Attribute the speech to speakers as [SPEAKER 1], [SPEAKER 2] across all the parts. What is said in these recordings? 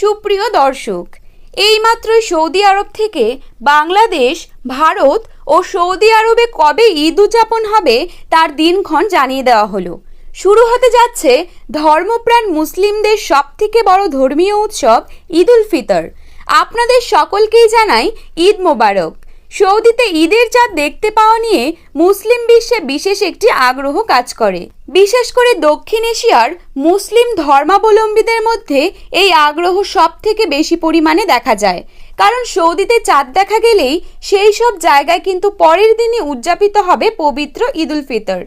[SPEAKER 1] সুপ্রিয় দর্শক, এইমাত্রই সৌদি আরব থেকে বাংলাদেশ, ভারত ও সৌদি আরবে কবে ঈদ উদযাপন হবে তার দিনক্ষণ জানিয়ে দেওয়া হলো। শুরু হতে যাচ্ছে ধর্মপ্রাণ মুসলিমদের সবথেকে বড় ধর্মীয় উৎসব ঈদ উল ফিতর। আপনাদের সকলকেই জানাই ঈদ মোবারক। সৌদিতে ঈদের চাঁদ দেখতে পাওয়া নিয়ে মুসলিম বিশ্বে বিশেষ একটি আগ্রহ কাজ করে। বিশেষ করে দক্ষিণ এশিয়ার মুসলিম ধর্মাবলম্বীদের মধ্যে এই আগ্রহ সব থেকে বেশি পরিমাণে দেখা যায়, কারণ সৌদিতে চাঁদ দেখা গেলেই সেই সব জায়গায় কিন্তু পরের দিনই উদযাপিত হবে পবিত্র ঈদ উল ফিতর।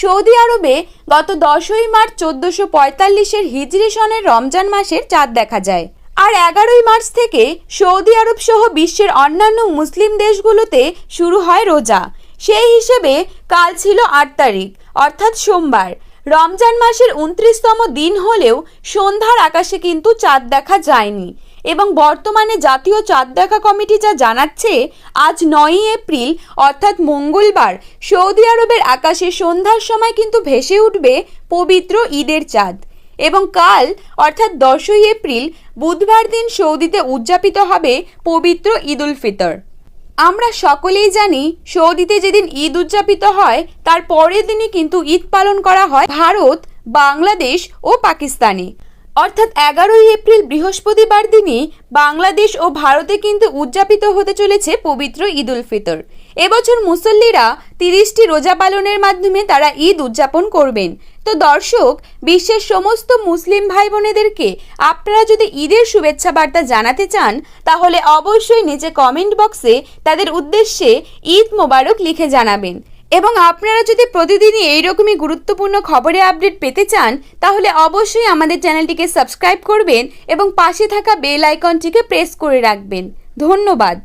[SPEAKER 1] সৌদি আরবে গত 10ই মার্চ 1445-এর হিজরি সনের রমজান মাসের চাঁদ দেখা যায়, আর 11ই মার্চ থেকে সৌদি আরব সহ বিশ্বের অন্যান্য মুসলিম দেশগুলোতে শুরু হয় রোজা। সেই হিসেবে কাল ছিল 8 তারিখ, অর্থাৎ সোমবার। রমজান মাসের 29তম দিন হলেও সন্ধ্যার আকাশে কিন্তু চাঁদ দেখা যায়নি, এবং বর্তমানে জাতীয় চাঁদ দেখা কমিটি যা জানাচ্ছে, আজ 9ই এপ্রিল অর্থাৎ মঙ্গলবার সৌদি আরবের আকাশে সন্ধ্যার সময় কিন্তু ভেসে উঠবে পবিত্র ঈদের চাঁদ, এবং কাল অর্থাৎ 10ই এপ্রিল বুধবার দিন সৌদিতে উদযাপিত হবে পবিত্র ঈদ উল ফিতর। আমরা সকলেই জানি সৌদিতে যেদিন ঈদ উদযাপিত হয় তার পরের দিনই কিন্তু ঈদ পালন করা হয় ভারত, বাংলাদেশ ও পাকিস্তানে। অর্থাৎ 11ই এপ্রিল বৃহস্পতিবার দিনই বাংলাদেশ ও ভারতে কিন্তু উদযাপিত হতে চলেছে পবিত্র ঈদ উল ফিতর। এবছর মুসল্লিরা 30টি রোজা পালনের মাধ্যমে তারা ঈদ উদযাপন করবেন। তো দর্শক, বিশ্বের সমস্ত মুসলিম ভাই বোনেদেরকে আপনারা যদি ঈদের শুভেচ্ছা বার্তা জানাতে চান, তাহলে অবশ্যই নিচে কমেন্ট বক্সে তাদের উদ্দেশ্যে ঈদ মোবারক লিখে জানাবেন। এবং আপনারা যদি প্রতিদিনই এইরকমই গুরুত্বপূর্ণ খবরের আপডেট পেতে চান, তাহলে অবশ্যই আমাদের চ্যানেলটিকে সাবস্ক্রাইব করবেন এবং পাশে থাকা বেল আইকনটিকে প্রেস করে রাখবেন। ধন্যবাদ।